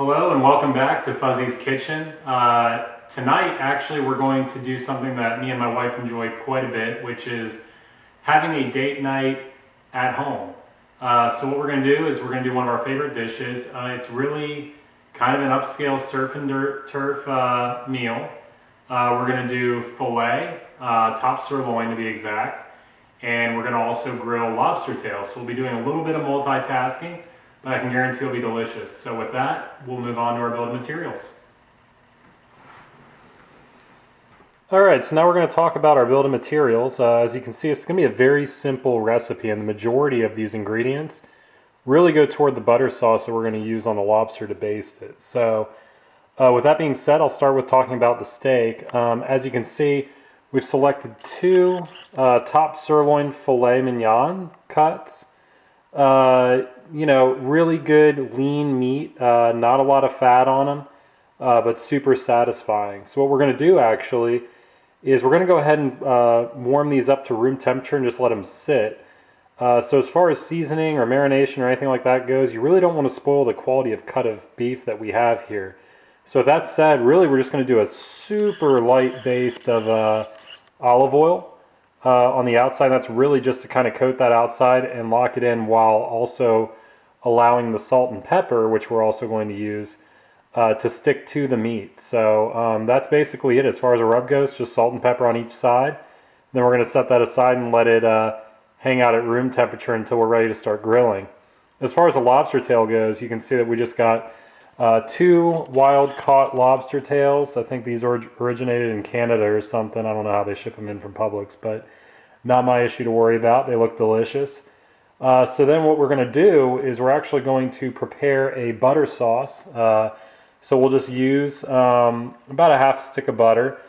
Hello and welcome back to Fuzzy's Kitchen. Tonight, actually, we're going to do something that me and my wife enjoy quite a bit, which is having a date night at home. So what we're going to do is we're going to do one of our favorite dishes. It's really kind of an upscale surf and turf meal. We're going to do filet, top sirloin to be exact, and we're going to also grill lobster tails. So we'll be doing a little bit of multitasking, but I can guarantee it'll be delicious. So with that, we'll move on to our bill of materials. Alright, so now we're going to talk about our bill of materials. As you can see, it's going to be a very simple recipe, and the majority of these ingredients really go toward the butter sauce that we're going to use on the lobster to baste it. So with that being said, I'll start with talking about the steak. As you can see, we've selected two top sirloin filet mignon cuts. Really good lean meat, not a lot of fat on them, but super satisfying. So what we're going to do actually is we're going to go ahead and warm these up to room temperature and just let them sit. So as far as seasoning or marination or anything like that goes, you really don't want to spoil the quality of cut of beef that we have here. So with that said, really we're just going to do a super light baste of olive oil on the outside. That's really just to kind of coat that outside and lock it in, while also allowing the salt and pepper, which we're also going to use, to stick to the meat. So that's basically it as far as a rub goes, just salt and pepper on each side. Then we're going to set that aside and let it hang out at room temperature until we're ready to start grilling. As far as the lobster tail goes, you can see that we just got two wild caught lobster tails. I think these originated in Canada or something. I don't know how they ship them in from Publix, but not my issue to worry about. They look delicious. So then what we're going to do is we're actually going to prepare a butter sauce. So we'll just use about a half stick of butter,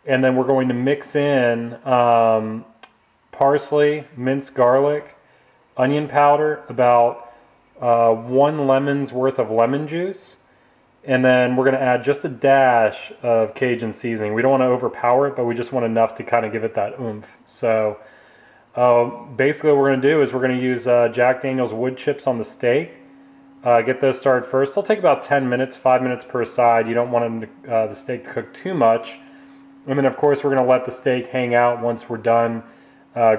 and then we're going to mix in parsley, minced garlic, onion powder, about 1 lemon's worth of lemon juice, and then we're going to add just a dash of Cajun seasoning. We don't want to overpower it, but we just want enough to kind of give it that oomph. So basically what we're going to do is we're going to use Jack Daniel's wood chips on the steak. Get those started first. They'll take about 10 minutes, 5 minutes per side. You don't want the steak to cook too much. And then of course we're going to let the steak hang out once we're done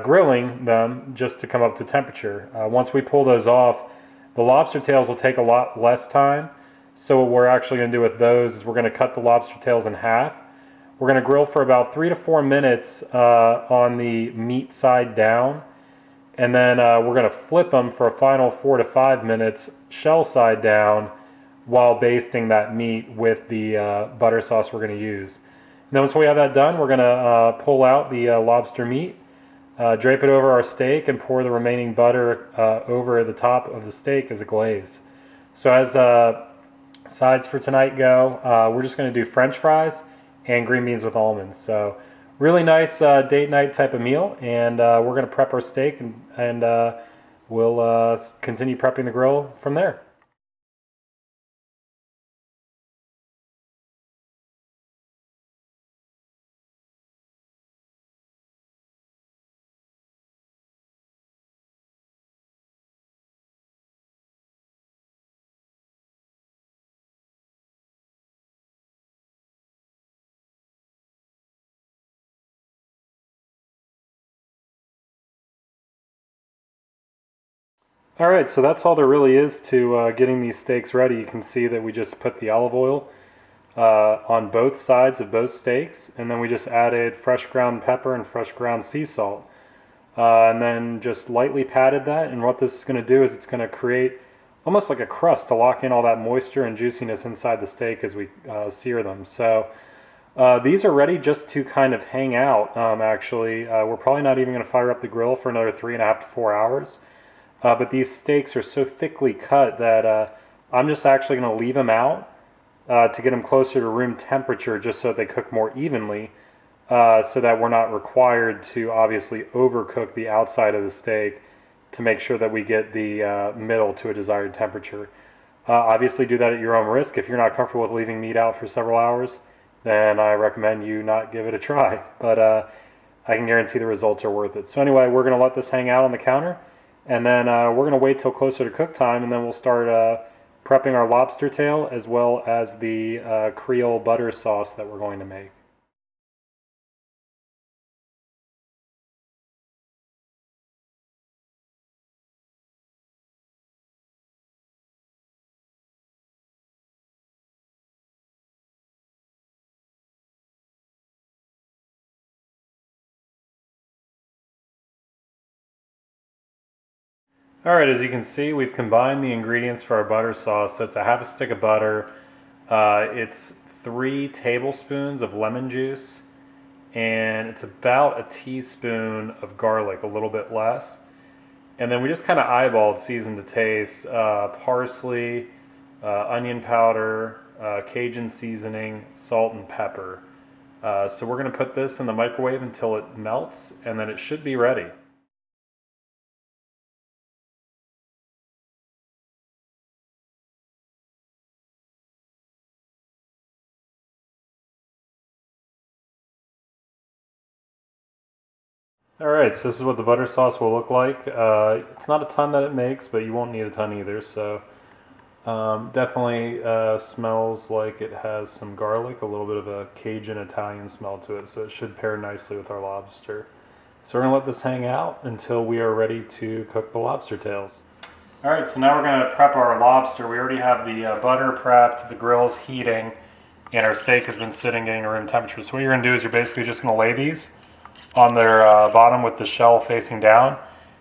grilling them, just to come up to temperature. Once we pull those off, the lobster tails will take a lot less time. So what we're actually going to do with those is we're going to cut the lobster tails in half. We're going to grill for about 3 to 4 minutes on the meat side down. And then we're going to flip them for a final 4 to 5 minutes shell side down, while basting that meat with the butter sauce we're going to use. And then once we have that done, we're going to pull out the lobster meat, drape it over our steak, and pour the remaining butter over the top of the steak as a glaze. So as sides for tonight go, we're just going to do French fries and green beans with almonds. So really nice date night type of meal, and we're going to prep our steak, and we'll continue prepping the grill from there. Alright, so that's all there really is to getting these steaks ready. You can see that we just put the olive oil on both sides of both steaks, and then we just added fresh ground pepper and fresh ground sea salt, and then just lightly patted that. And what this is going to do is it's going to create almost like a crust to lock in all that moisture and juiciness inside the steak as we sear them. So these are ready just to kind of hang out. Actually, we're probably not even going to fire up the grill for another 3.5 to 4 hours. But these steaks are so thickly cut that I'm just actually going to leave them out to get them closer to room temperature, just so that they cook more evenly, so that we're not required to obviously overcook the outside of the steak to make sure that we get the middle to a desired temperature. Obviously do that at your own risk. If you're not comfortable with leaving meat out for several hours, then I recommend you not give it a try. But I can guarantee the results are worth it. So anyway, we're going to let this hang out on the counter. And then we're going to wait till closer to cook time, and then we'll start prepping our lobster tail as well as the Creole butter sauce that we're going to make. Alright, as you can see, we've combined the ingredients for our butter sauce. So it's a half a stick of butter, it's 3 tablespoons of lemon juice, and it's about a teaspoon of garlic, a little bit less. And then we just kind of eyeballed, seasoned to taste, parsley, onion powder, Cajun seasoning, salt, and pepper. So we're going to put this in the microwave until it melts, and then it should be ready. Alright, so this is what the butter sauce will look like. It's not a ton that it makes, but you won't need a ton either, so definitely smells like it has some garlic, a little bit of a Cajun Italian smell to it, so it should pair nicely with our lobster. So we're going to let this hang out until we are ready to cook the lobster tails. Alright, so now we're going to prep our lobster. We already have the butter prepped, the grill's heating, and our steak has been sitting getting to room temperature. So what you're going to do is you're basically just going to lay these on their bottom with the shell facing down.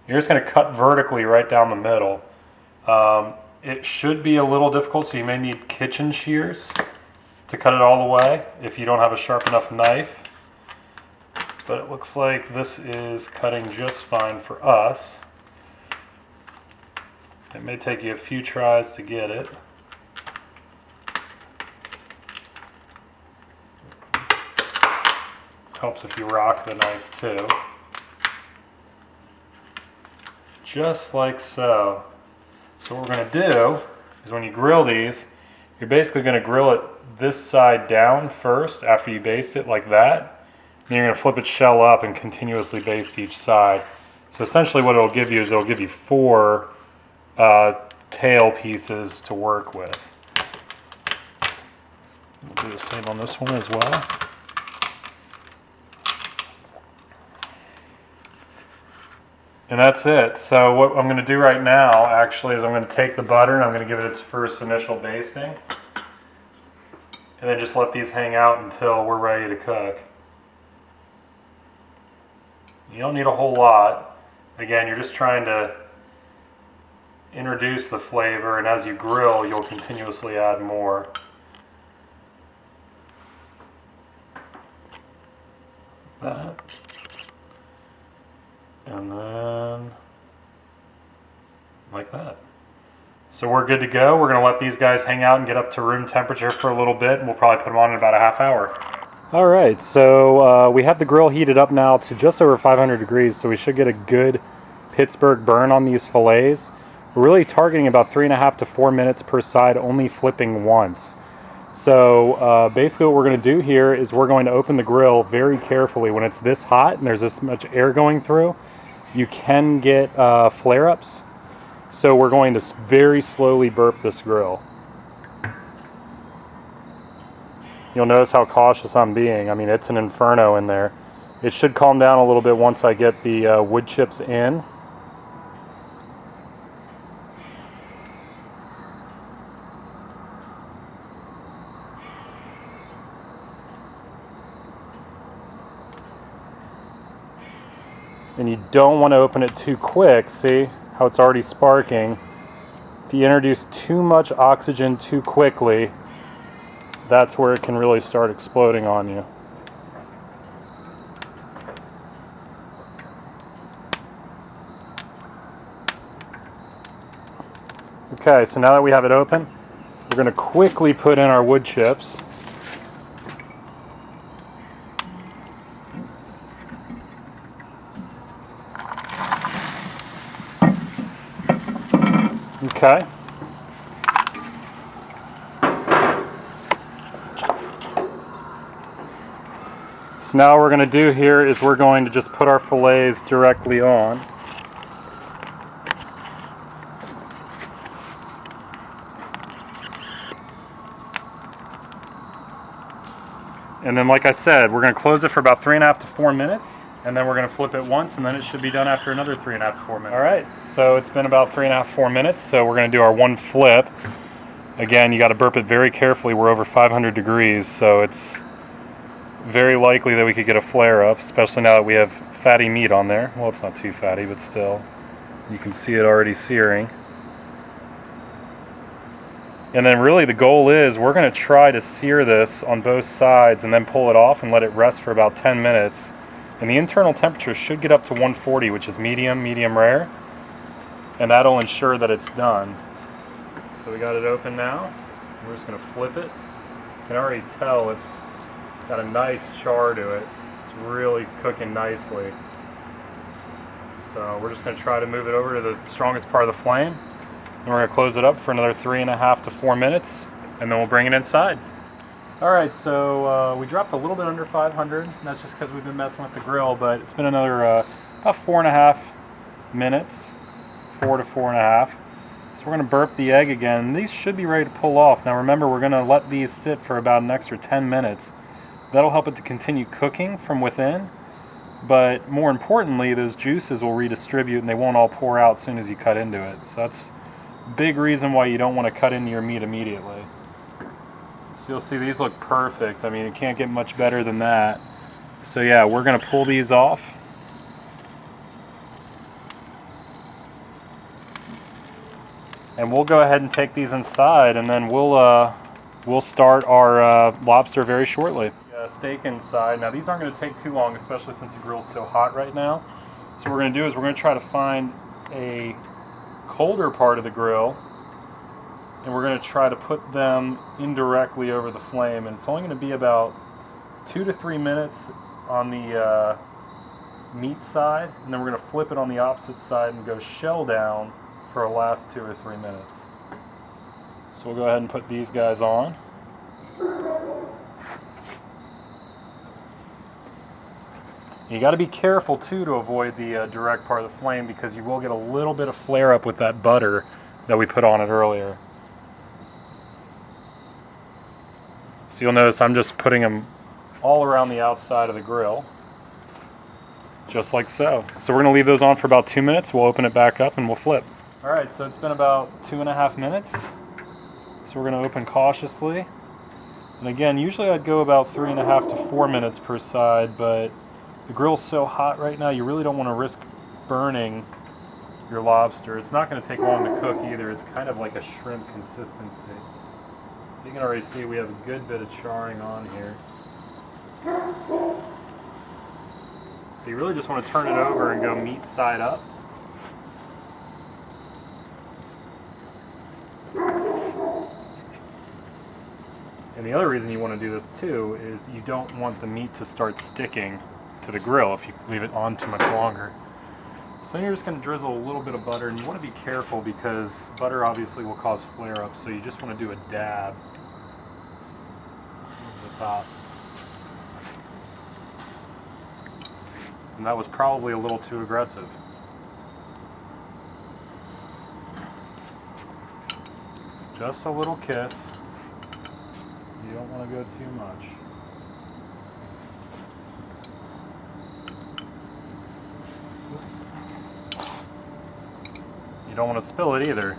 You're just going to cut vertically right down the middle. It should be a little difficult, so you may need kitchen shears to cut it all the way if you don't have a sharp enough knife. But it looks like this is cutting just fine for us. It may take you a few tries to get it. Helps if you rock the knife too. Just like so. So what we're going to do is when you grill these, you're basically going to grill it this side down first after you baste it like that. Then you're going to flip its shell up and continuously baste each side. So essentially what it'll give you is it'll give you 4 tail pieces to work with. We'll do the same on this one as well. And that's it. So what I'm going to do right now actually is I'm going to take the butter and I'm going to give it its first initial basting. And then just let these hang out until we're ready to cook. You don't need a whole lot. Again, you're just trying to introduce the flavor, and as you grill, you'll continuously add more. That. And then like that. So we're good to go. We're going to let these guys hang out and get up to room temperature for a little bit, and we'll probably put them on in about a half hour. Alright, so we have the grill heated up now to just over 500 degrees, so we should get a good Pittsburgh burn on these fillets. We're really targeting about 3.5 to 4 minutes per side, only flipping once. So basically what we're going to do here is we're going to open the grill very carefully. When it's this hot and there's this much air going through, you can get flare-ups. So we're going to very slowly burp this grill. You'll notice how cautious I'm being. I mean, it's an inferno in there. It should calm down a little bit once I get the wood chips in. And you don't want to open it too quick. See how it's already sparking? If you introduce too much oxygen too quickly, that's where it can really start exploding on you. Okay, so now that we have it open, we're going to quickly put in our wood chips. Okay. So now what we're going to do here is we're going to just put our fillets directly on. And then like I said, we're going to close it for about 3.5 to 4 minutes. And then we're going to flip it once, and then it should be done after another 3.5 to 4 minutes. All right, so it's been about 3.5 to 4 minutes. So we're going to do our one flip. Again, you got to burp it very carefully. We're over 500 degrees, so it's very likely that we could get a flare up, especially now that we have fatty meat on there. Well, it's not too fatty, but still. You can see it already searing. And then really the goal is we're going to try to sear this on both sides and then pull it off and let it rest for about 10 minutes. And the internal temperature should get up to 140, which is medium rare. And that'll ensure that it's done. So we got it open now. We're just going to flip it. You can already tell it's got a nice char to it. It's really cooking nicely. So we're just going to try to move it over to the strongest part of the flame. And we're going to close it up for another 3.5 to 4 minutes. And then we'll bring it inside. Alright, so we dropped a little bit under 500. And that's just because we've been messing with the grill. But it's been another about 4.5 minutes. 4 to 4.5. So we're going to burp the egg again. These should be ready to pull off. Now remember, we're going to let these sit for about an extra 10 minutes. That'll help it to continue cooking from within. But more importantly, those juices will redistribute and they won't all pour out as soon as you cut into it. So that's a big reason why you don't want to cut into your meat immediately. So you'll see these look perfect. I mean, it can't get much better than that. So yeah, we're going to pull these off. And we'll go ahead and take these inside, and then we'll start our lobster very shortly. Steak inside. Now these aren't going to take too long, especially since the grill's so hot right now. So what we're going to do is we're going to try to find a colder part of the grill, and we're going to try to put them indirectly over the flame. And it's only going to be about 2 to 3 minutes on the meat side, and then we're going to flip it on the opposite side and go shell down for the last 2 or 3 minutes. So we'll go ahead and put these guys on. You got to be careful too to avoid the direct part of the flame, because you will get a little bit of flare up with that butter that we put on it earlier. So you'll notice I'm just putting them all around the outside of the grill, just like so. So we're going to leave those on for about 2 minutes. We'll open it back up and we'll flip. Alright, so it's been about 2.5 minutes. So we're going to open cautiously. And again, usually I'd go about 3.5 to 4 minutes per side, but the grill's so hot right now, you really don't want to risk burning your lobster. It's not going to take long to cook either. It's kind of like a shrimp consistency. So you can already see we have a good bit of charring on here. So you really just want to turn it over and go meat side up. And the other reason you want to do this too is you don't want the meat to start sticking to the grill if you leave it on too much longer. So you're just going to drizzle a little bit of butter, and you want to be careful because butter obviously will cause flare-ups, so you just want to do a dab over the top. And that was probably a little too aggressive. Just a little kiss. You don't want to go too much. You don't want to spill it either.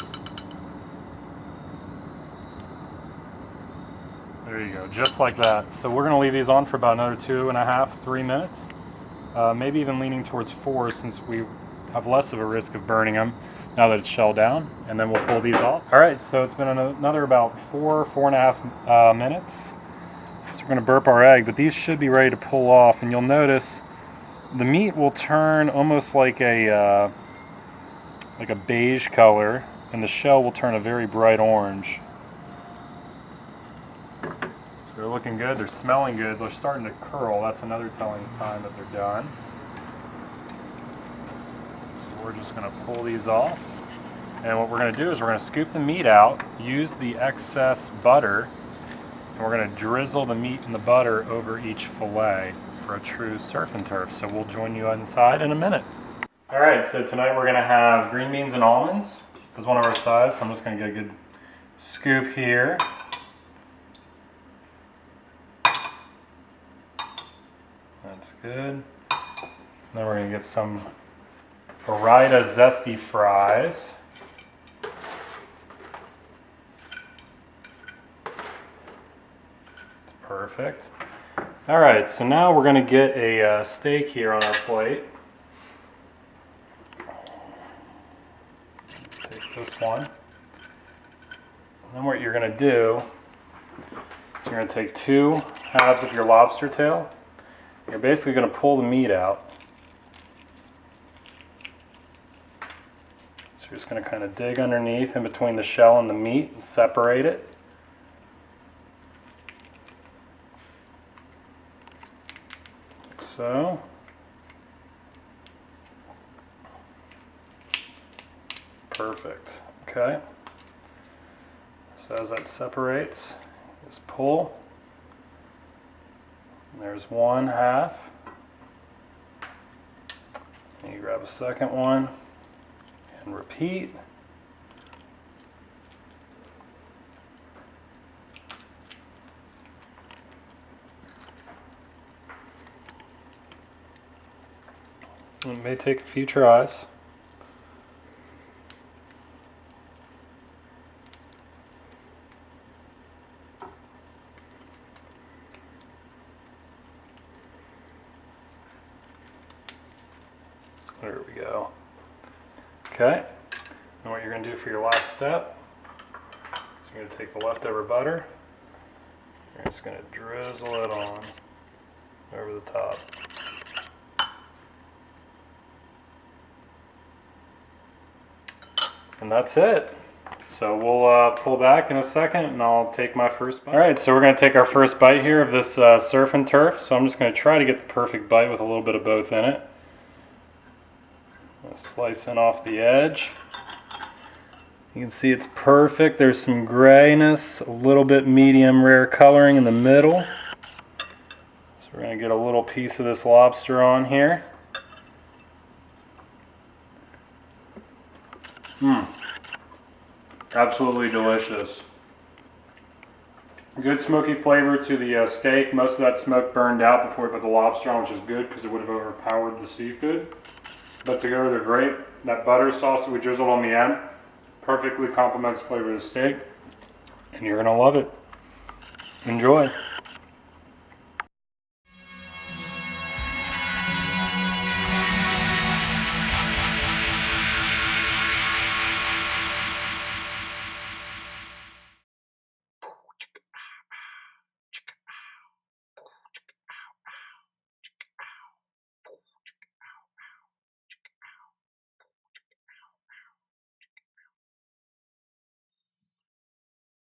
There you go, just like that. So we're going to leave these on for about another 2.5, 3 minutes. Maybe even leaning towards 4, since we have less of a risk of burning them now that it's shelled down. And then we'll pull these off. Alright, so it's been another about 4.5 minutes. So we're going to burp our egg, but these should be ready to pull off. And you'll notice the meat will turn almost like a beige color, and the shell will turn a very bright orange. So they're looking good, they're smelling good, they're starting to curl. That's another telling sign that they're done. So we're just going to pull these off. And what we're going to do is we're going to scoop the meat out, use the excess butter, and we're going to drizzle the meat and the butter over each fillet for a true surf and turf. So we'll join you inside in a minute. Alright, so tonight we're going to have green beans and almonds as one of our sides. So I'm just going to get a good scoop here. good. And then we're going to get some Ore-Ida Zesty fries. Perfect. All right, so now we're going to get a steak here on our plate. Let's take this one. And then what you're going to do is you're going to take 2 halves of your lobster tail. You're basically going to pull the meat out. So you're just going to kind of dig underneath in between the shell and the meat and separate it. Like so. Perfect. Okay. So as that separates, just pull. And there's 1 half. And you grab a second one and repeat. It may take a few tries. There we go. Okay, and what you're going to do for your last step is you're going to take the leftover butter, you're just going to drizzle it on over the top. And that's it. So we'll pull back in a second and I'll take my first bite. Alright, so we're going to take our first bite here of this surf and turf. So I'm just going to try to get the perfect bite with a little bit of both in it. Slice in off the edge. You can see it's perfect. There's some grayness, a little bit medium rare coloring in the middle. So we're going to get a little piece of this lobster on here. Absolutely delicious. Good smoky flavor to the steak. Most of that smoke burned out before we put the lobster on, which is good because it would have overpowered the seafood. But to go to the grate, that butter sauce that we drizzled on the end perfectly complements the flavor of the steak, and you're going to love it. Enjoy.